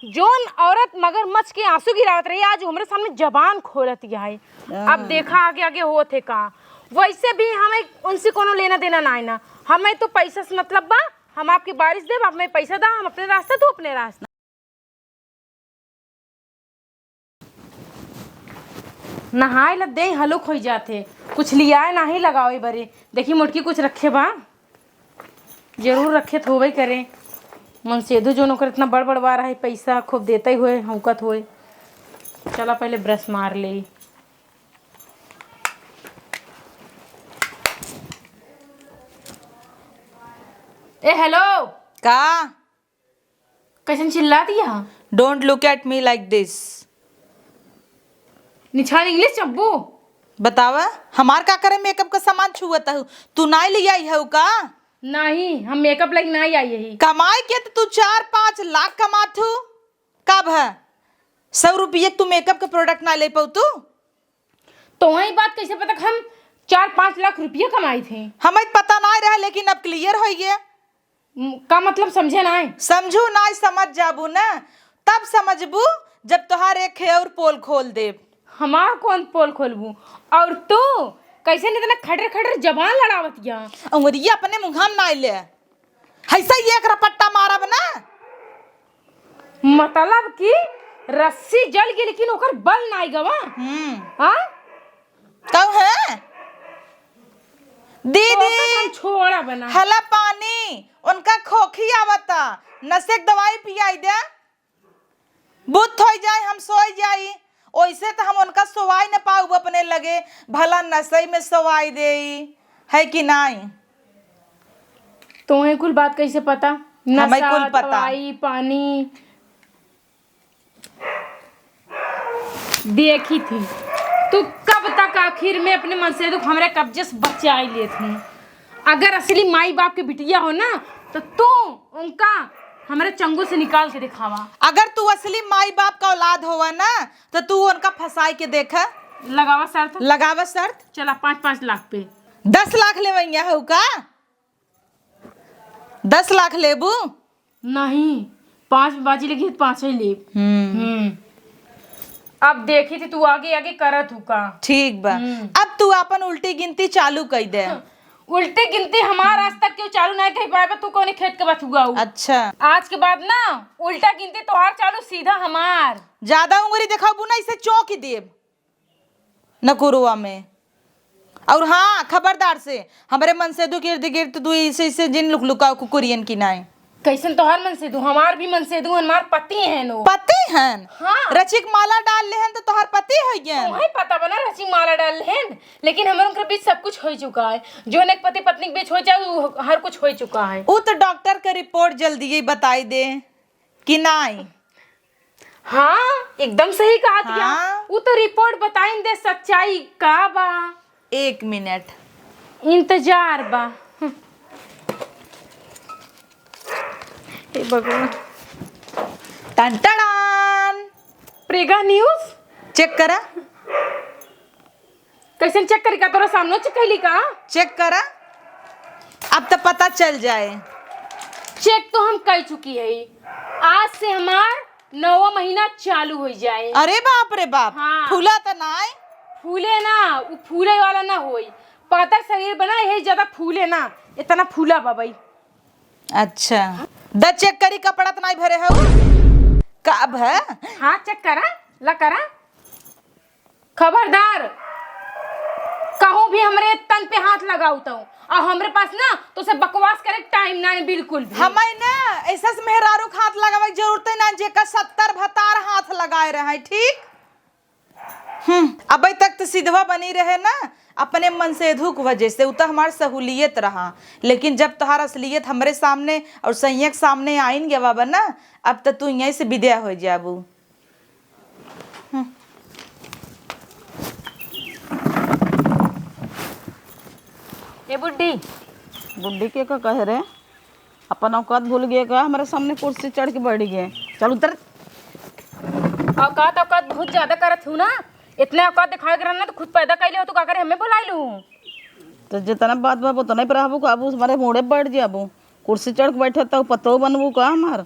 Zone औरत मगरमच्छ के आंसू गिरावत रही आज हमारे सामने जबान खोलत है। अब देखा आगे आगे होत है का। वैसे भी हमें उनसे कोनो लेना देना ना है ना, हमें तो पैसा से मतलब बा। हम आपकी बारिश देब, आप हमें पैसा दा, हम अपने रास्ते तू अपने रास्ते। नहाए ला दे हलो खोई जाते, कुछ लिया ना ही लगावे बरे। देखी मोटकी कुछ रखे बा, जरूर रखे तो होवे करे। मन सेधु जो नौकर इतना बड़ बड़वा रहा है, पैसा खूब देते हुए हौकत हुए। चला पहले ब्रश मार ले। ए हेलो का कैसन चिल्ला दिया? Don't look at me like this. निछाल इंग्लिश चब्बू बतावा हमार का करे मेकअप का सामान छुअत हूँ, तू ना ले आई है का? नहीं, हम मेकअप लगी नहीं आई यही। कमाई के तो तू 4-5 लाख कमात हूँ, कब है 100 रुपये तू मेकअप का प्रोडक्ट ना ले पाऊ तू? तो वही बात कैसे पता कि हम 4-5 लाख रुपये कमाई थे? हमें पता ना रहा, लेकिन अब क्लियर हो गया। का मतलब समझे ना? समझू ना, समझ जाबू ना, तब समझबू जब तुहार एक है और पोल खोल दे। हमार कौन पोल खोलबू? और तू कैसे नहीं इतना खटर खटर जबान लड़ावत गया? अंगुरिया अपने मुंह में ना ले, ऐसा ही एक रपट्टा मारब ना। मतलब कि रस्सी जल गई लेकिन ओकर बल नहीं गवा। हाँ तब है दीदी तो छोड़ा बना हला पानी उनका खोखी आवता, नशे दवाई पियाई दे, बुत हो जाए हम सोई जाई। ओइसे तो हम उनका सोवाई न पाऊ अपने लगे, भला नशे में सोवाई दे है कि नहीं? तो कुल बात कैसे पता? हमें नशा, कुल पता, दवाई, पानी देखी थी। तू कब तक आखिर में अपने मन से हमारे कब्जे से बचा ही ले थी? अगर असली माई बाप के बिटिया हो ना तो तू उनका हमारे चंगू से निकाल के दिखावा। अगर तू असली माई बाप का औलाद होवा ना तो तू उनका फंसाई के देखा। लगावा शर्त, लगावा शर्त। चला 5-5 लाख पे 10 लाख लेवैया हो का? 10 लाख लेबू? नहीं, 5 बाजी लगी 5 ही ले। अब देखी थी तू आगे आगे करत हूँ का। ठीक बा, अब तू अपन उल्टी गिनती चालू कर दे। उल्टी गिनती हमार आज तक क्यों चालू नहीं कर पाए? तू कौन खेत के बात हुआ? अच्छा, आज के बाद ना उल्टा गिनती तोहार चालू, सीधा हमार। ज्यादा उंगली दिखाबू ना, इसे चौंक देब नकुरुआ में। और हाँ खबरदार से हमारे मन से दू गिर्द गिर्द तू इसे जिन लुक लुका कुकुरियन की नाई। कैसन तोहार मन से दू? हमार भी मन से दू, हमार पति है नो। पति हैं? हाँ। रचिक माला डाल ले हैं तो तोहार पति हो गया। तुम्हें पता बना रचिक माला डाल हैं, लेकिन हमारे उनके बीच सब कुछ हो चुका है। जो एक पति पत्नी के बीच हो जाए वो हर कुछ हो चुका है। वो तो डॉक्टर का रिपोर्ट जल्दी ही बताई दे कि नहीं? हाँ एकदम सही कहा दिया। हाँ। वो तो रिपोर्ट बताइन दे, सच्चाई का बा। 1 मिनट इंतजार बा। भगवान, टन प्रेगा न्यूज चेक करा। कैसे चेक करी का? तोरा सामने चेक कैली का? चेक करा, अब तो पता चल जाए। चेक तो हम कर चुकी है। आज से हमार 9वां महीना चालू हो जाए। अरे बाप रे बाप। हाँ। फूला तो ना है? फूले ना, वो फूले वाला ना होई। पातर शरीर बना है, ज्यादा फूले ना, इतना फूला बाबाई। अच्छा, द चेक करी कपड़ा तो नहीं भरे हो कब है? हाँ चेक करा, ला करा। खबरदार कहूँ भी हमरे तन पे हाथ लगाऊ तो, और हमरे पास ना तो से बकवास करे टाइम ना बिल्कुल भी। हमें ना ऐसा मेहरारू हाथ लगावे की जरूरत है ना, जेका 70 भतार हाथ लगाए रहे। ठीक, अभी तक तो सिधवा बनी रहे ना अपने मन से धुक वजह से, उतना हमार सहूलियत रहा। लेकिन जब तुम्हारा असलियत हमरे सामने और संयक सामने आइन गया बाबा ना, अब तो तू यहीं से विद्या हो जाबू। ये बुड्ढी बुड्ढी के का कह रहे? अपन औकात भूल गए का? हमारे सामने कुर्सी चढ़ के बैठ गए। चल उतर। औकात औकात बहुत ज्यादा करत हूँ ना, इतने औकात दिखाए कर ना तो खुद पैदा कैले हो तो का करे हमें बुलाई लूँ? तो जितना बात बाबू तो नहीं पर काबू हमारे मोड़े बैठ जाबू। कुर्सी चढ़ के बैठे तो पतो बनबू का हमार?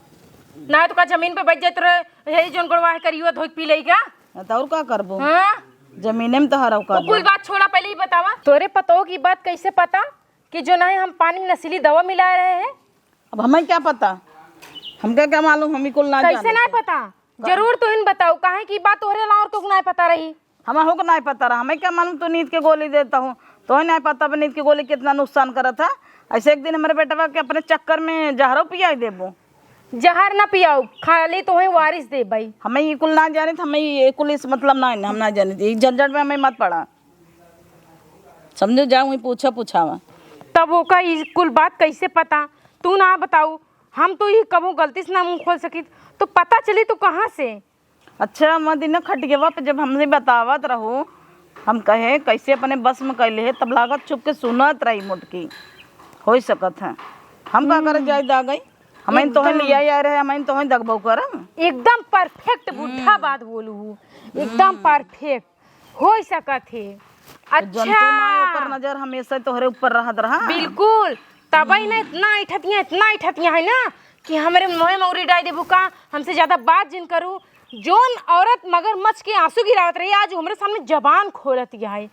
ना तो का जमीन पे बैठ जाए तो यही जोन गड़वा है करियो धोई पी लेगा। तो और का करबो, हाँ जमीने में तो हराव वो कर कुल बात छोड़ा, पहले ही बतावा तोरे पतो की बात कैसे पता कि जो नहीं हम पानी में नशीली दवा मिला रहे हैं? अब हमें क्या पता, हमका क्या मालूम, हम ही कुल ना कैसे जाने। नहीं पता? जरूर तो इन बताओ काहे की बात तोरे ला और को नहीं पता रही। हमें हो नहीं पता रहा, हमें क्या मालूम तू नींद के गोली देता हूँ, तो ही नहीं पता नींद की गोली कितना नुकसान करा था। ऐसे एक दिन हमारे बेटा के अपने चक्कर में जहरों पिया देबो। जहर ना पियाओ, खाली तो है वारिस दे भाई। हमें ये कुल ना जाने थे, हमें ये कुल इस मतलब ना, हम ना जाने थे, झंझट में हमें मत पड़ा, समझो। जाऊँ पूछावा तब वो का ई कुल बात कैसे पता? तू ना बताऊ, हम तो ये कबू गलती से ना मुंह खोल सकी तो पता चली तो कहाँ से? अच्छा मैं दिन खटगेवा पे जब हमने बतावत रहो, हम कहे कैसे अपने बस में कैले है, तब लागत छुप के सुनत रही मुटकी हो सकत है। हम का करे जाए दा गई, हमें तो लिया आ रहे, हमें तो दगबो करम। एकदम परफेक्ट बुढ़ा बात बोलू, एकदम परफेक्ट हो सकत है। जंतु ना ऊपर नजर हमेशा तोहरे ऊपर रहत रहा। बिल्कुल, तबई ना इतना इठतियां है ना कि हमारे मोहे मौरी डाई देबू का। हमसे ज्यादा बात जिन करूं, जोन औरत मगरमच्छ के आंसू गिरावत रही आज हमारे सामने जबान खोलत है।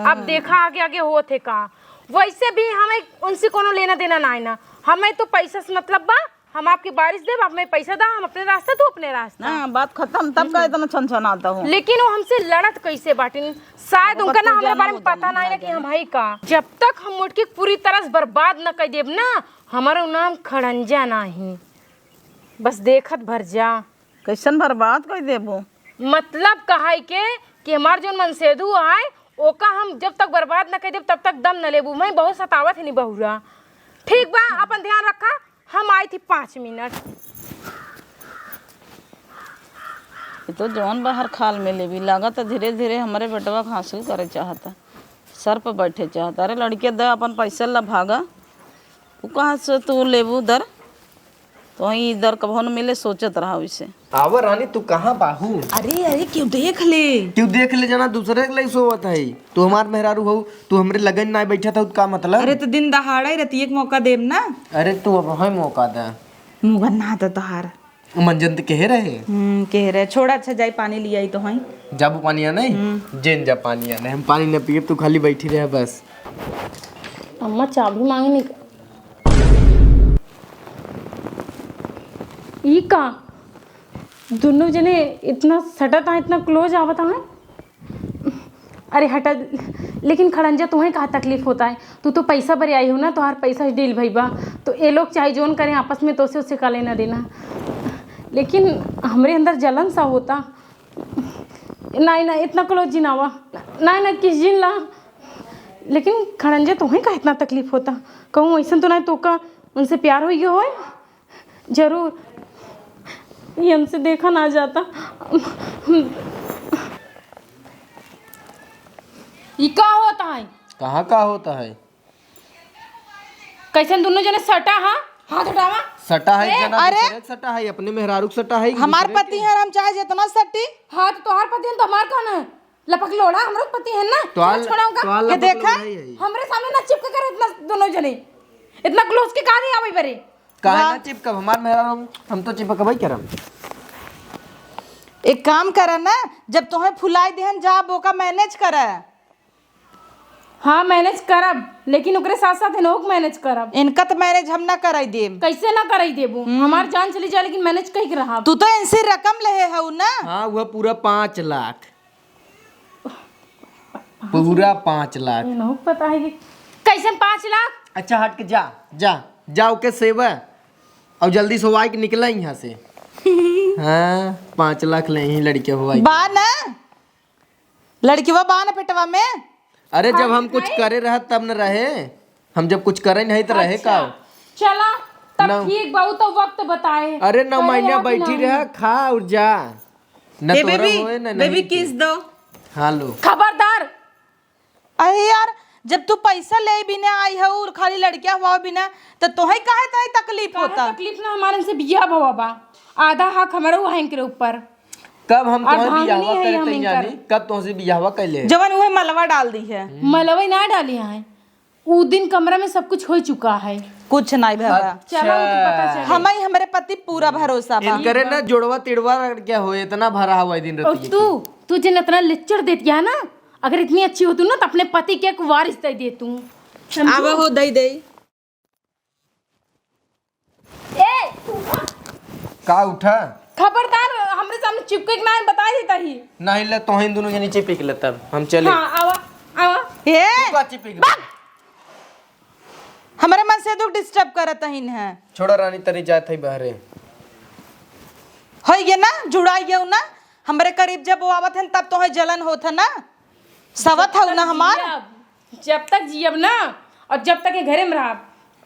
अब देखा आगे आगे हो थे का। वैसे भी हमें उनसे कोनो लेना देना ना है ना, हमें तो पैसा से मतलब बा। हम आपकी बारिश दे, आप हमें पैसा दा, हम अपने रास्ते तो अपने रास्ते। ना बात खत्म, तब का इतना छन आता हूँ। लेकिन वो हमसे लड़त कैसे बाटिन? शायद उनका ना हमारे बारे में पता ना है ना कि हम है का। जब तक हम मुटकी पूरी तरह से बर्बाद न कर देब ना, हमारा नाम खड़ंजा नहीं, बस देखत भर जा। कैसन बर्बाद कर देबो? मतलब कहा के कि हमार जो मनसेदू आए ओका हम जब तक बर्बाद न कर देब तब तक दम न लेबू। मैं बहुत सतावत है नहीं बहुरा। ठीक बा, अपन ध्यान रखा। हम आई थी 5 मिनट। ये तो जौन बाहर खाल में ले भी लगा तो धीरे धीरे हमारे बेटवा को हासिल करे चाहता, सर पर बैठे चाहता। अरे लड़के दे अपन पैसा ला भागा, वो कहाँ से तू लेबू दर, तो वहीं इधर कभो न मिले सोचत रहा वैसे। आवर रानी तू कहाँ बाहू? अरे अरे क्यों देख ले, क्यों देख ले जाना, दूसरे के लिए सोवत है। तू हमार मेहरारू हो, तू हमरे लगन ना बैठा था, का मतलब? अरे तो दिन दहाड़ा ही रहती एक मौका देब ना। अरे तू अब है मौका दे, मुँह ना तो तहार मंजन तो कह रहे कह रहे छोड़ा। अच्छा जाई पानी लिया तो है जाबू पानी आ नहीं जेन जा पानी आ नहीं, हम पानी न पिए, तू खाली बैठी रहे बस। अम्मा चाबी मांगे नहीं ई का। दोनों जने इतना सटत है, इतना क्लोज आवत है। अरे हटा, लेकिन खड़ंजा तुम्हें कहाँ तकलीफ होता है? तू तो पैसा भरे आई हो ना, तो हर पैसा डील भई बा, तो ये लोग चाहे जोन करें आपस में, तो से उससे का लेना देना। लेकिन हमरे अंदर जलन सा होता। नहीं ना इतना क्लोज जिनावा, नहीं ना किस जिन ला। लेकिन खड़ंजा तुम्हें का इतना तकलीफ होता? कहूँ ऐसा तो नहीं तो का उनसे प्यार हो गया हो? जरूर, ये हमसे देखा ना जाता। ये क्या होता है? कहाँ का होता है? कैसे दोनों जने सटा? हाँ हाथ उठावा। सटा है जना, अरे! दूसरे के सटा है, अपने मेहरारू के सटा है। हमार पति है, हम चाहे जितना सट्टी। हाँ तो तोहार पति है तो हमार कौन है? लपक लोड़ा हमरो पति है ना, छोड़ाऊंगा। ये देखा हमरे सामने ना चिपक कर इतना दोनों जने इतना क्लोज के काहे आवे बरे? काहे ना चिपकब, हमार मेहरारू हम तो चिपकबई करम। एक काम कर ना, जब तुम्हें फुलाई देहन जा बोका मैनेज कर। हाँ मैनेज करब, लेकिन ओकरे साथ साथ इनोक मैनेज करब। इनका तो मैनेज हम ना कराई देब। कैसे ना कराई देबू? हमार जान चली जाए लेकिन मैनेज कहीं रहा। तू तो इनसे रकम ले हऊ ना। हाँ वह पूरा 5 लाख, पूरा 5 लाख। इनोक पता है कि कैसे 5 लाख? अच्छा हट के जा जा जा, ओके सेवा और जल्दी से वाई के निकला यहाँ से। हाँ 5 लाख ले ही लड़के हुआ। बा ना लड़कीवा बा ना पेटवा में। अरे जब हम कुछ करे रहे तब न रहे, हम जब कुछ करे नहीं तो रहे का। चला तब नौ। ठीक बाबू, तो वक्त बताए। अरे 9 महीना बैठी रहा, खा और जा न ए तोरा बेबी, होए न बेबी नहीं। किस दो। हाँ लो। खबरदार। अरे यार, जब तू पैसा ले बिना आई हऊ और खाली लड़किया हुआ बिना, तो तोहे काहे ताई तकलीफ होता? तकलीफ ना हमारे से बिया भवा बा, आधा हक हमारा वो है इनके ऊपर। कब हम तुम्हें अर्धांगिनी बियाहवा है करे हम तैयारी, कब तुमसे बियाहवा कैले? जवन उहे मलवा डाल दी है। मलवई ना डाली है, उ दिन कमरा में सब कुछ हो चुका है। कुछ नहीं भगा। चलो तो पता चले। हमें हमारे पति पूरा भरोसा बा। इनकरे ना जोड़वा तिड़वा क्या हो इतना भरा हुआ है दिन और रात। तू जिन इतना लिच्चड़ देती है ना, अगर इतनी अच्छी होती ना तो अपने पति के एक वारिस दे दे तू। अब हो दई दई। ए का उठा खबरदार हमरे सामने चिपके के ना बता देता ही। नहीं ले तो हम दोनों जनी चिपक ले तब हम चले। हाँ आवा आवा। ए का चिपक ले? हमारे मन से दुख डिस्टर्ब करत हइन है। छोड़ा रानी तरी जात है बहरे। हो गया ना, जुड़ा गया ना। हमारे करीब जब वो आवत हन तब तो है जलन होत है ना। सवत है ना हमार। जब तक जियब ना और जब तक ये घरे में रहा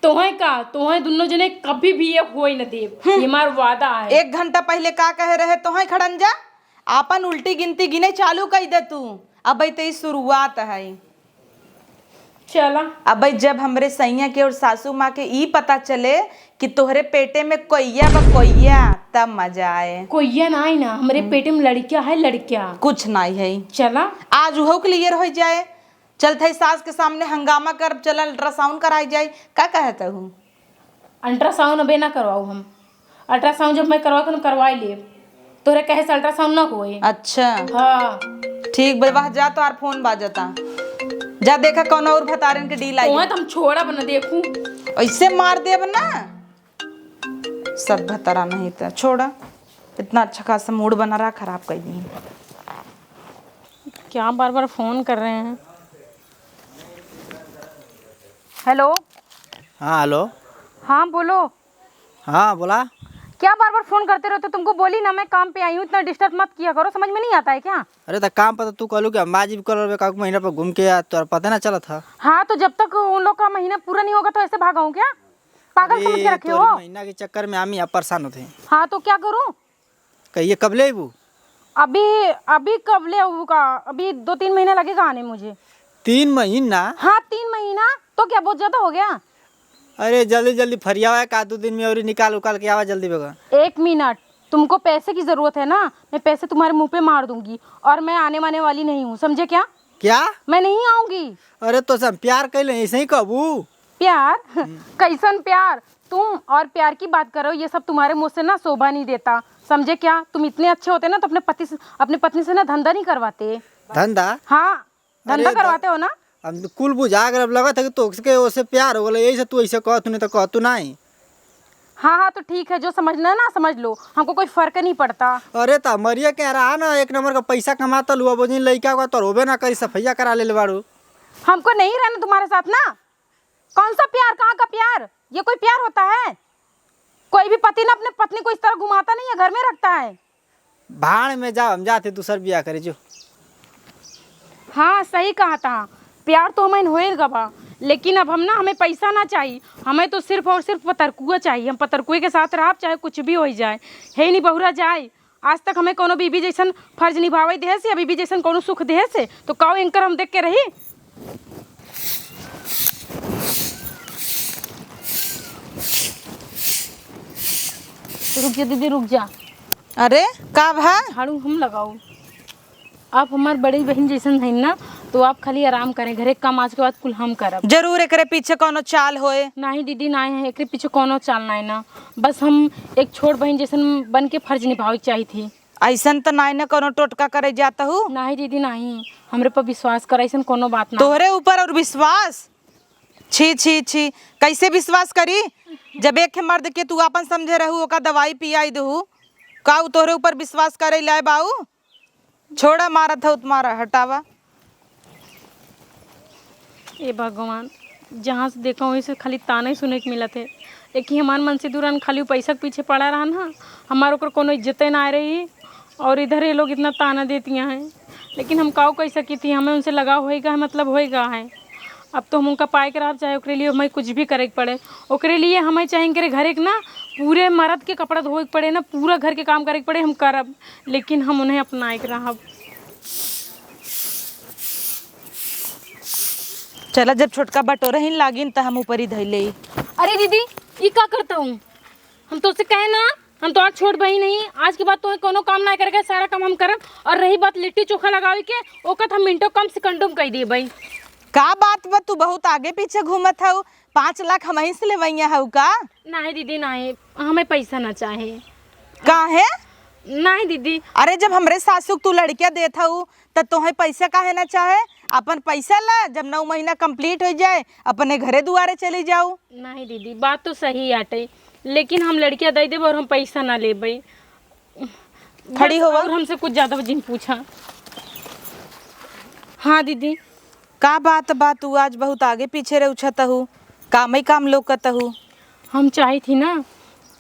तोहे दोनों जने कभी भी ये होई न देव। ये हमार वादा है। 1 घंटा पहले का कहे रहे तो है खड़ंजा आपन उल्टी गिनती गिने चालू कर दे तू। अब ते शुरुआत है। चला अब जब हमरे सैया के और सासू माँ के ई पता चले कि तोहरे पेटे में कोइया तब मजा आए। कोई ना आई ना, हमारे पेटे में लड़कियां है लड़कियां। कुछ नहीं है। चला आज वो क्लियर हो जाए। चलते सास के सामने हंगामा कर चल अल्ट्रासाउंड कराई जाए। का कहता हूँ अल्ट्रासाउंड अबे ना करवाऊ हम। अल्ट्रासाउंड जब मैं करवाई ले तोरे कहे से अल्ट्रासाउंड ना होए। अच्छा हाँ ठीक बा जा तो आर फोन बाजता। जा देखा कौन और भतारन के डील आई। तो हम छोड़ा बना देखूं। ऐसे मार देब ना सब भतारा नहीं था। छोड़ा इतना अच्छा खासा मूड बना रहा खराब कर दी। क्या बार बार फोन कर रहे हैं। हेलो। हाँ हेलो। हाँ बोलो। हाँ बोला। क्या बार बार फोन करते रहते? तुमको बोली ना मैं काम पे आई हूँ, इतना डिस्टर्ब मत किया करो। समझ में नहीं आता है क्या? अरे तो काम पता तू कहलू कि अम्मा जी भी कल एक महीना पर घूम के आ तो पता ना चला था। हाँ तो जब तक उन लोग का महीना पूरा नहीं होगा तो ऐसे भागा हूँ क्या? पागल समझ के रखे हो? महीना के चक्कर में हम यहाँ परेशान होते हैं। हाँ तो क्या करूँ? कहिए कब ले वो? अभी कब ले का? अभी 2-3 महीना लगेगा आने मुझे। 3 महीना? हाँ 3 महीना तो क्या बहुत ज्यादा हो गया? अरे जल्दी जल्दी फरिया हुआ है का 2 दिन में और निकाल उकाल के आवा जल्दी बगा। 1 मिनट, तुमको पैसे की जरूरत है ना? मैं पैसे तुम्हारे मुंह पे मार दूंगी और मैं आने वाने वाली नहीं हूँ, समझे क्या? क्या? मैं नहीं आऊंगी। अरे तो सब प्यार कैले ऐसे ही कहबू? प्यार? कैसन प्यार? तुम और प्यार की बात करो, ये सब तुम्हारे मुंह से ना शोभा नहीं देता, समझे क्या? तुम इतने अच्छे होते ना तो अपने पत्नी से ना धंधा नहीं करवाते। धंधा? हाँ धंधा करवाते हो ना। अब कुल बुझा कर अब लगा था कि तो उससे प्यार हो गया यही से तू ऐसे कह तू नहीं तो कह तू नहीं। हाँ तो ठीक है, जो समझना है ना समझ लो, हमको कोई फर्क नहीं पड़ता। अरे तो मरिया कह रहा ना 1 नंबर का पैसा कमाता लुआ बोझी लड़का का तो रोबे ना करी सफैया करा ले बाड़ू। हमको नहीं रहना तुम्हारे साथ ना। कौन सा प्यार? कहाँ का प्यार? ये कोई प्यार होता है? कोई भी पति ना अपने पत्नी को इस तरह घुमाता नहीं है, घर में रखता है। भाड़ में जाओ, हम जाते दूसर ब्याह करे जो। हाँ सही कहा था, प्यार तो हमें होएगा बा, लेकिन अब हम ना हमें पैसा ना चाहिए, हमें तो सिर्फ और सिर्फ पतरकुआ चाहिए। हम पतरकुए के साथ रह चाहे कुछ भी हो जाए, है नहीं बहुरा जाए। आज तक हमें कोनो बीबी जैसन फर्ज निभावे दे से, बीबी जैसन कोनो सुख दे से, तो काओ एंकर हम देख के रही। रुक जा दीदी रुक जा। अरे का भा? झाड़ू हम लगाओ। आप हमार बड़ी बहन जैसन है ना, तो आप खाली आराम करें, घरे काम आज के बाद कुल हम करब। जरूर एकरे पीछे कोनो चाल होए। नहीं दीदी ना है, एक पीछे कोनो चालना है ना, बस हम एक छोट बहन जैसन बन के फर्ज निभावे चाहिए थी। ऐसन तो नहीं ना कोनो टोटका करे जाता हूँ। नहीं दीदी नहीं, हमरे पर विश्वास कर, ऐसा कोनो बात ना। तोहरे ऊपर और विश्वास? छी छी छी, कैसे विश्वास करी जब एक मर्द के तू अपन समझे रहू ओका दवाई पियाई दहू। का तोहरे ऊपर विश्वास करे लाए बाऊ? छोड़ा मारा था तुम्हारा हटावा। ए भगवान, जहाँ से देखा वहीं से खाली ताना ही सुने के मिला थे। एक ही हमारे मन से दूरान खाली पैसा के पीछे पड़ा रहा ना, हमारे ऊपर कोनो इज्जत ना आ रही, और इधर ये लोग इतना ताना देती हैं। लेकिन हम काऊ कह सकी थी, हमें उनसे लगाव होएगा है, मतलब होएगा है। अब तो हम उनका पाए कर आप चाहे ओकरे लिए हमें कुछ भी करे के पड़े, ओकरे लिए हमें चाहेंगे घर एक ना पूरे मर्द के कपड़ा धोए के पड़े ना, पूरा घर के काम करे के पड़े, हम करब, लेकिन हम उन्हें अपनाए के रहब। चला जब छोटका बटोरा ही लागिन तो हम ऊपर ही धैले। अरे दीदी ये क्या करता हूँ? हम तो उससे कहे ना, हम तो आज छोड़ भाई नहीं, आज के बाद तो कोनो काम ना करेगा, सारा काम हम करब। और रही बात लिट्टी चोखा लगावे के, ओकत हम मिनटों कम सेकंडों में कह दिए भाई। का बात बा, तू बहुत आगे पीछे घूमत हऊ। 5 लाख हम ही से लेवैया हऊ का? नहीं दीदी नहीं, हमें पैसा ना चाहे। काहे? नहीं दीदी। अरे जब हमरे सासू तू लड़किया देत हऊ त तोहे पैसा काहे ना चाहे? अपन पैसा ला, जब 9 महीना कंप्लीट हो जाए अपने घरे दुआरे चली जाऊ। नहीं दीदी, बात तो सही आटे, लेकिन हम लड़कियां दे देब और हम पैसा ना लेबै। खड़ी बस, होवा। और हमसे कुछ ज्यादा जिन पूछा। हाँ दीदी। का बात बा, तू आज बहुत आगे पीछे रे उछत हऊ, काम ही काम लोकत हऊ। हम चाही थी ना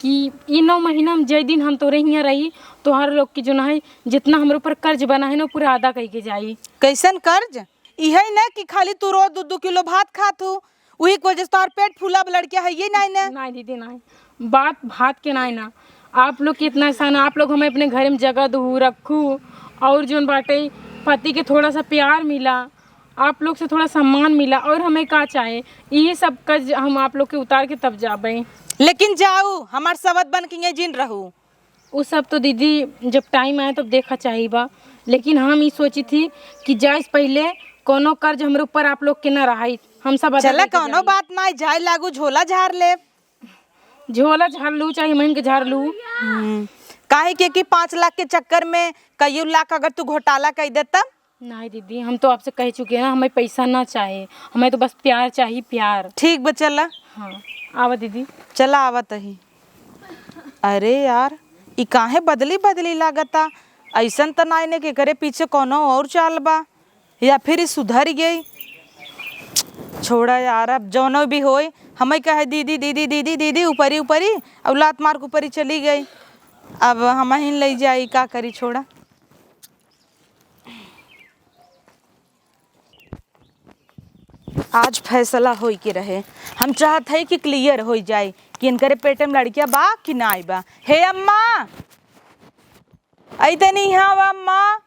कि ये 9 महीना में जय दिन हम तोरे यहाँ रही तो हर लोग की जो ना है जितना हमारे ऊपर कर्ज बना है ना पूरा अदा करके जाई। कैसन कर्ज? इहे ना कि खाली तू रोज 2-2 किलो भात खात हूँ, वही की वजह से तोहर पेट फूला लड़किया है ये नहीं ना? नहीं दीदी नहीं, बात भात के नहीं ना, आप लोग की इतना एहसान, आप लोग हमें अपने घर में जगह दू रखू और जो बाटे पति के थोड़ा सा प्यार मिला, आप लोग से थोड़ा सम्मान मिला, और हमें का चाहे ये सब कर्ज हम आप लोग के उतार के तब जाबे। लेकिन जाऊ हमार सबद बन के जिन रहू। वो सब तो दीदी जब टाइम आए तब देखा चाहिए बा, लेकिन हम ये सोची थी कि जाए से पहले कोनो कर्ज हमारे ऊपर आप लोग के ना रहाई, हम सब अदा चला करके कौनो जाई। बात ना, जाए लागू झोला झाड़ ले। झोला झाड़ लू चाहे महीन के झाड़ लू। काहे कि 5 लाख के चक्कर में कई लाख अगर तू घोटाला कर देता। नहीं दीदी, हम तो आपसे कह चुके हैं ना, हमें पैसा ना चाहे, हमें तो बस प्यार चाहिए, प्यार। ठीक बा, चला। हाँ आवा दीदी। चला आवत ही। अरे यार ई काहे बदली बदली लागता, ऐसन त नाई ने के करे पीछे कोनो और चाल बा, या फिर ई सुधर गई। छोड़ा यार, अब जौनो भी होई हमें कहे दीदी दीदी दीदी दीदी ऊपरी ऊपरी और लात मार के ऊपरी चली गई। अब हम ही ले जाई, का करी, छोड़ा। आज फैसला होई के रहे, हम चाहत है कि क्लियर हो जाए कि इनकरे पेटे में लड़किया बा कि ना आई बा। हे अम्मा, ऐते नहीं यहाँ बा अम्मा।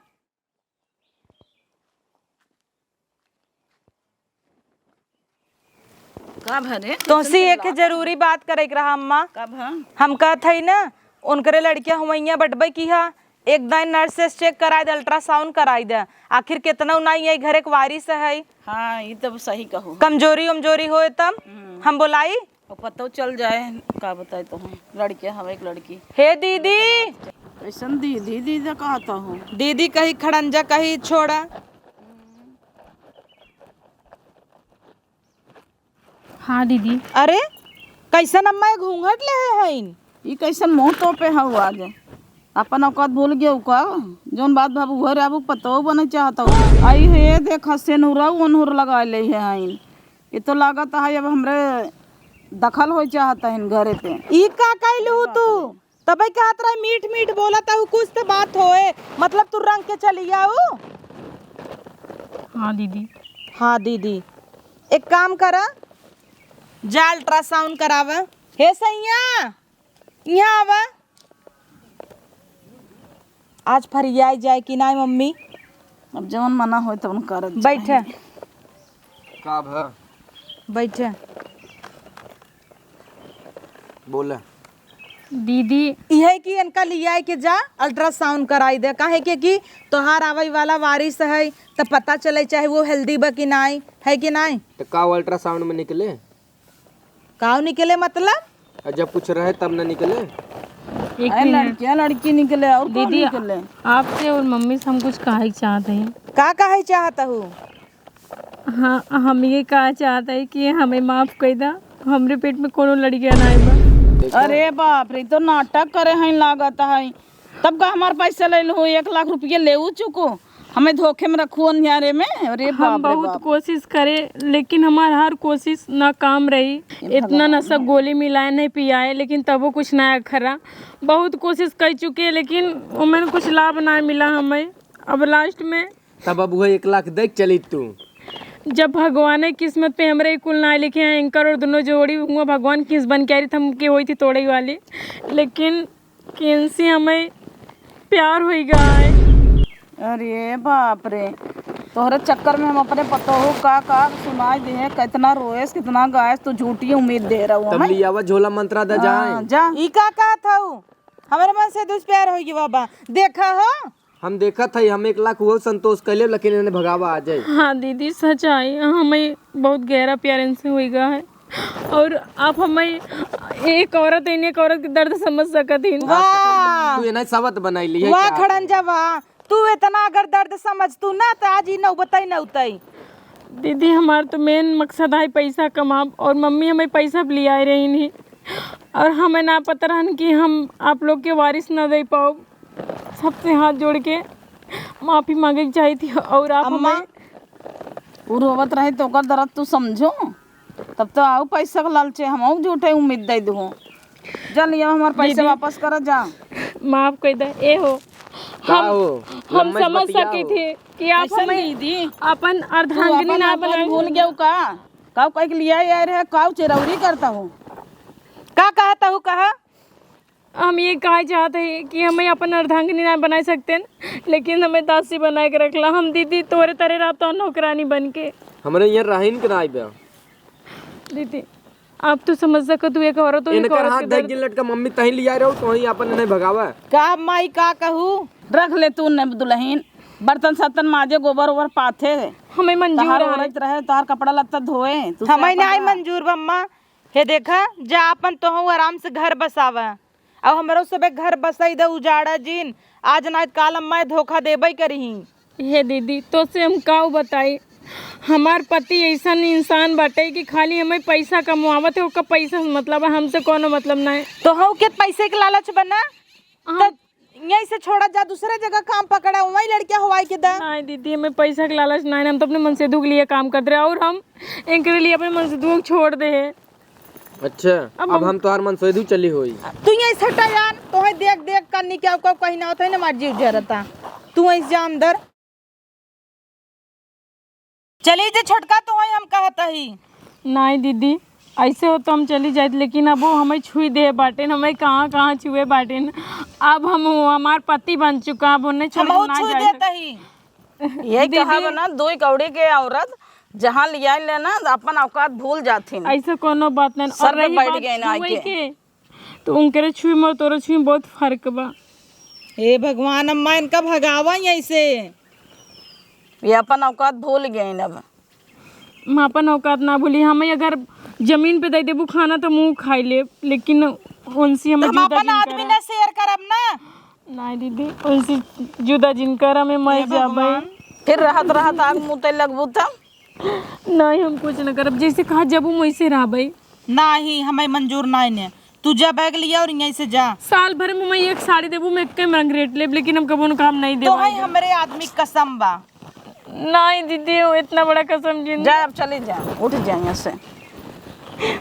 का भरे तुमसे एक जरूरी बात करे के रहा अम्मा। का भा? हम कहत है ना उनकरे लड़किया हुआ बटबे की हा, एक दिन नर्स से चेक कराई दे, अल्ट्रासाउंड कराई दे, आखिर कितना नहीं है घर एक वारिस है। हाँ ये तो सही कहो। कमजोरी उमजोरी होए तब हम बोलाई। और पता चल जाए का बताए तो हूँ, लड़किया हवे एक लड़की। हे दीदी, ऐसन दीदी दीदी कहता हूँ। दीदी कही खड़ंजा कही छोड़ा। हाँ दीदी। अरे कैसन अम्मा ये घूंघट ले हैं? ये कैसन मुँह तो पे हऊ आज अपन औकात भूल गया का, जौन बात भाबू घर आबू पतो बने चाहता हूँ। आई हे देखा से नूर लगा ले है आइन, ये तो लागत है अब हमरे दखल हो चाहता है घरे पे। ई का कहलू तू? तबे कहत रहा मीठ मीठ बोलता हूँ, कुछ तो बात होए, मतलब तू रंग के चली आऊ। हाँ दीदी। हाँ दीदी, एक काम करा, जा अल्ट्रासाउंड करावा। हे सैया यहाँ आवा। आज फरियाई जाए कि ना मम्मी? अब जौन मना हो तो कर। बैठे का भा? बैठे। बोला दीदी यह कि इनका लिया के जा अल्ट्रासाउंड कराई दे, काहे कि तोहार आवे वाला वारिस है तो पता चले चाहे वो हेल्दी बा कि नहीं है कि नहीं। तो का अल्ट्रासाउंड में निकले? काव निकले मतलब? और जब कुछ रहे तब ना निकले? एक मिनट लड़किया लड़की निकले और कौन दीदी, निकले? आपसे और मम्मी से हम कुछ कहा चाहते हैं। का कहे चाहता हूँ? हाँ हम ये कहा चाहते हैं कि हमें माफ कर दा, हमरे पेट में कोनो लड़कियां ना आइबा। अरे बाप रे, तो नाटक करे हैं लागत है। तब का हमार पैसा ले लो, 1 लाख रुपये ले चुको, हमें धोखे में रखू अंधियारे में। अरे हम बाप रे बहुत बाप। कोशिश करे लेकिन हमारा हर कोशिश नाकाम रही। इतना नशा गोली मिलाए नहीं पियाए लेकिन तबो कुछ ना खरा। बहुत कोशिश कर चुके लेकिन उमें कुछ लाभ ना मिला हमें। अब लास्ट में तब अब वो 1 लाख देख चली तू। जब भगवान की किस्मत पे हमरे कुल ना लिखे हैं एंकर और दोनों जोड़ी हुआ, भगवान किस बन के आ रही थी हमके हुई थी तोड़े वाली, लेकिन किनसे हमें प्यार हो गया है। अरे बाप रे, तोहरे चक्कर में हम अपने पतो हो का सुनाई दे, कितना रोएस कितना गायस, तो झूठी उम्मीद दे रहा हूँ तब लियावा झोला मंत्रा दे जाए। जा। ई का था हमारे मन से दुष्प्यार होगी बाबा। देखा हो हम देखा था हम 1 लाख वो संतोष कैले लेकिन इन्हें भगावा आ जाए। हाँ दीदी सच आई, हमें बहुत गहरा प्यार इनसे होएगा है और आप हमें एक औरत के दर्द समझ सकती। वाह तू इन्हें सबत बनाई ली है वाह क्या? खड़ंजा वाह, तू इतना अगर दर्द समझ तू ना तो आज ही नौबतई न उतई। दीदी हमारा तो मेन मकसद है पैसा कमाब और मम्मी हमें पैसा भी ले आए रही नहीं और हमें ना पता रहन कि हम आप लोग के वारिस ना दे पाओ। सबसे हाथ जोड़ के माफ़ी मांगे की चाहिए थी और आप हमें उ रोवत रहे तो ओकर दर्द तू समझो, तब तो आओ पैसा का लालचे हम झूठे उम्मीद दे दो। चल ये हमारे पैसे वापस कर जा। माफ कर दे ए हो। का हो? हम लम्बे समझ बतिया सके हो। थे कि आप कैसे हमें नहीं दी? अपन तू अर्धांगिनी अपन ना आपन बनाए। भूल गया का कह के लिया यार है का चिरौरी करता हूँ। का कहता हूँ कहा हम ये कहा चाहते हैं कि हमें अपन अर्धांगिनी ना बना सकते लेकिन हमें दासी बना के रखला। हम दीदी तोरे तरह रहता नौकरानी बन के। हमरे यहाँ राहिन के नाई बे दीदी आप तो समझ सको तू एक औरत हो, एक इनकर औरत हाथ के देख दर्द। जिन लटका मम्मी तही लिया रहो तो ही अपन इन्हें भगावा। का माई का कहूँ रख ले तू न दुल्हन, बर्तन सत्तन माजे गोबर ओबर पाथे हमें मंजूर तहार है। औरत रहे तहार कपड़ा लत्ता धोए तू हमें नहीं मंजूर बम्मा। हे देखा जा अपन तो आराम से घर बसावा अब हमरो सबे घर बसाई दे उजाड़ा जिन आज ना काल मैं धोखा देबई करही। हे दीदी तो से हम काऊ बताई हमार पति ऐसा इंसान बाटे कि खाली हमें पैसा कमावत है, ओका पैसा से मतलब है, हमसे कोनो मतलब ना है। तो हऊ के पैसे के लालच बना तो यहीं से छोड़ा जा दूसरे जगह काम पकड़ा वही लड़कियां हवाई के दा। नहीं दीदी हमें पैसा के लालच नहीं है, हम तो अपने मन से दुख लिए काम करते रहे और हम इनके लिए अपने मन से दुख छोड़ दे हैं। अच्छा अब हम तो हर मन सोदू चली हुई। तू यहीं से हटा यार तो है देख देख करनी क्या को कहीं ना होता है ना मार जीव जरता तू वहीं जा अंदर चली जे छोटका तो है हम कहता ही। नहीं दीदी ऐसे हो तो हम चली जाए लेकिन अब वो हमें छुई दे बाटे हमें कहाँ कहाँ छुए बाटे। अब हम हमार पति बन चुका अब उन्हें छोड़ हम के ना छू जाए। देता ही ये कहा ना दो कौड़ी के औरत जहाँ लिया लेना अपन औकात भूल जाती ऐसा कोनो बात नहीं। सर और पे रही बैठ बात गए ना छुए आके। के तो उनके छुई में और तोरे छुई में बहुत फर्क बा। हे भगवान अम्मा इनका भगावा यहीं से। ये अपन औकात भूल गए अब। हम अपन औकात ना भूली। हमें अगर जमीन पे दे देबू खाना तो मुंह खाई ले लेकिन उनसे हमें हम जुदा अपन जिन आदमी ना शेयर करब ना। नहीं दीदी उनसे जुदा जिन कर हमें मर जाबे। फिर रहत रहत आग मुँह लगबू था नहीं हम कुछ न करब जैसे कहा जब हम वैसे रहबे। नहीं हमें मंजूर नहीं ने तू जा बैग लिया और यहीं से जा। साल भर में मैं एक साड़ी देबू मैं एक रंग रेट ले लेकिन हम कबो काम नहीं तो देबे। है हमरे आदमी कसम बा। नहीं दीदी वो इतना बड़ा कसम जिन जा अब चले जा उठ जा यहाँ से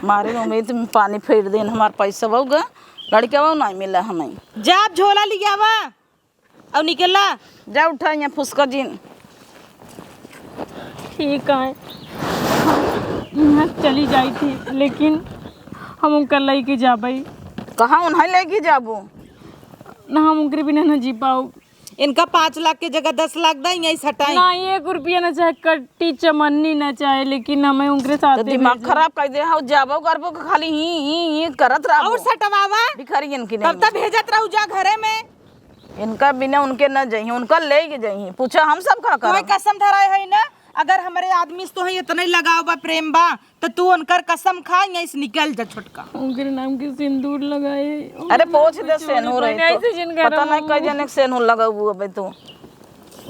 मारे उम्मीद में पानी फेर देन हमार पैसा होगा लड़के वो नहीं मिला हमें। जा अब झोला लिया वा और निकला जा उठा यहाँ फुसका जिन ठीक है यहाँ चली जाई थी लेकिन हम उनका लेके जाबे कहाँ उन्हें लेके जाबू ना हम उनके बिना न जी पाओ। इनका 5 लाख की जगह 10 लाख दा यहीं से हटाई। ना 1 रुपया न चाहे कट्टी चमन्नी न चाहे लेकिन हमें उनके साथ तो दिमाग खराब कर दे हाँ जाबो करबो के खाली ही करत रहो और सटवावा भिखारी इनकी तब तक भेजत रहू जा घरे में। इनका बिना उनके न जाइए उनका ले के जाइए पूछा हम सब का कोई कर कसम धराए है ना अगर हमारे आदमी से तो है इतना ही लगाव बा प्रेम बा तो तू उनकर कसम खा यहीं से निकल जा छोटका। उनके नाम के सिंदूर लगाए। अरे पोछ दे सेनूर ऐसे जिनका पता नहीं कई जने सेनूर लगा हुआ अबे तू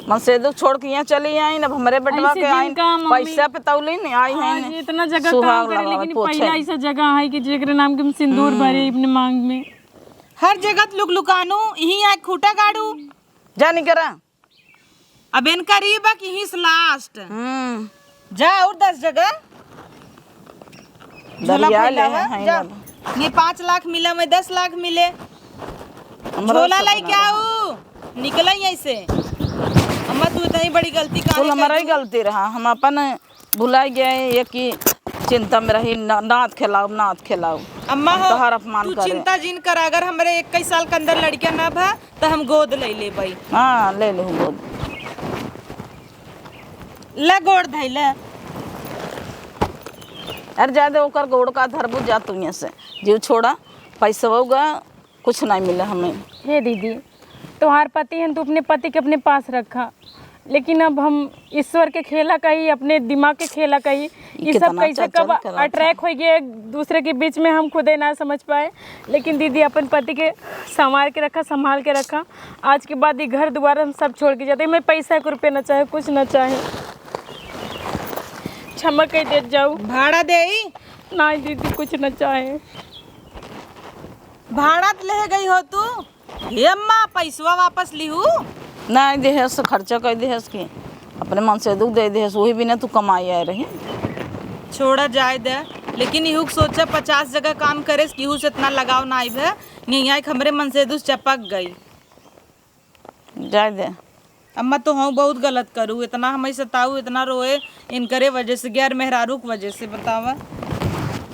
मन से दुख छोड़ के यहाँ चली आई ना हमारे बेटवा ऐसे के आई जिनका मम्मी- पैसा पे तौली नहीं आई हाँ है जी, इतना जगह काम करे लेकिन पहला ऐसा जगह है कि जेकरे नाम के हम सिंदूर भरे अपने मांग में। हर जगह लुक लुकानू यही आए खूटा गाड़ू जा नहीं करा अब इनका रीबा की ही लास्ट जा और 10 जगह झोला दरिया ले फैलावा, हैं जा। अब। ये 5 लाख मिला मैं 10 लाख मिले झोला लाई क्या हूँ निकला यहीं से। अम्मा तू इतनी बड़ी गलती का कुल हमारा ही गलती रहा हम अपन भुला गए ये कि चिंता में रही नाथ खिलाओ अम्मा हो तोहर अपमान तू करे। चिंता जिन कर अगर हमारे 21 साल के अंदर लड़कियां ना भा तो हम गोद ले ले भाई हाँ ले लो गोद ला गोड़ धैले। अरे ज्यादा ओकर गोड़ का धरबू जा तू यहाँ से जीव छोड़ा पैसा होगा कुछ नहीं मिला हमें। हे दीदी तुम्हार पति हैं तो अपने पति के अपने पास रखा, लेकिन अब हम ईश्वर के खेला कही, अपने दिमाग के खेला कही, ये सब कितना कैसे कब चल करा अट्रैक्ट हो गए एक दूसरे के बीच में, हम खुदे ना समझ पाए। लेकिन दीदी अपन पति के संभाल के रखा, संभाल के रखा। आज के बाद ये घर दोबारा हम सब छोड़ के जाते। मैं पैसा एक रुपये ना चाहे, कुछ ना चाहे, क्षमा कह दे जाऊँ। भाड़ा दे ना दीदी कुछ ना चाहे। भाड़ा ले गई हो तू? हे अम्मा पैसवा वापस लिहू। नहीं देहस खर्चा कर देहस की अपने मन से दुख दे देहस, वही भी ना तू कमाई आए रही। छोड़ा जाए दे, लेकिन इहू सोचा 50 जगह काम करे केहू से इतना लगाव ना आई भे, यहाँ हमरे मन से दुस चपक गई। जाए दे अम्मा तो हाँ बहुत गलत करूँ, इतना हमें सताऊ, इतना रोए इनकरे वजह से, गैर मेहरारू की वजह से, बतावा।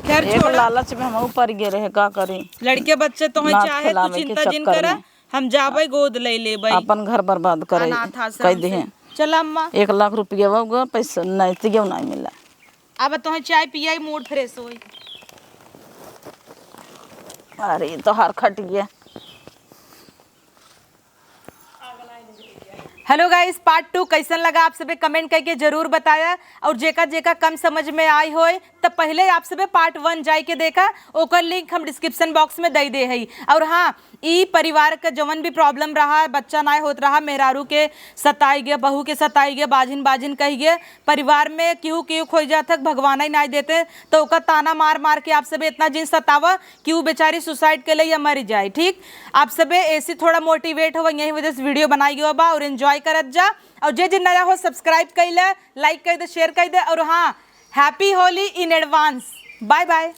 खैर एक छोड़ा, लालच में हम ऊपर गे रहे, का करी। लड़के बच्चे तो नाक चाहे तू खिलावे के चिंता जिन चक्कर करा, में। हम जाबे गोद ले लेबै अपन घर बर्बाद करे अनाथ कह आश्रम दे से। चल अम्मा, 1 लाख रुपया होगा, पैसा नहीं तिगे नहीं मिला। अब तो चाय पियाई, मूड फ्रेश होई। अरे ये तो हार खट गया। हेलो गाइस, पार्ट 2 कैसन लगा आप सबे कमेंट करके जरूर बताया। और जेका जेका कम समझ में आई होए तो पहले आप सबे पार्ट 1 जाई के देखा, ओकर लिंक हम डिस्क्रिप्शन बॉक्स में दे दे हई। और हाँ, ई परिवार का जवन भी प्रॉब्लम रहा, बच्चा ना होत रहा, मेहरारू के सताई गया, बहू के सताई गया, बाजिन बाजिन कही गया, परिवार में केहू केहू खोई जात भगवान ही ना देते, तो ओका ताना मार मार के आप सबे इतना जिन सतावा कि वो बेचारी सुसाइड के लिए या मर जाए। ठीक, आप सबे ऐसी थोड़ा मोटिवेट हो, यही वजह से वीडियो बनाई गई बा। और एंजॉय करत जा, और जे नया हो सब्सक्राइब कर ले, लाइक कर दे, शेयर कर दे। और हाँ, happy Holi in advance. Bye bye.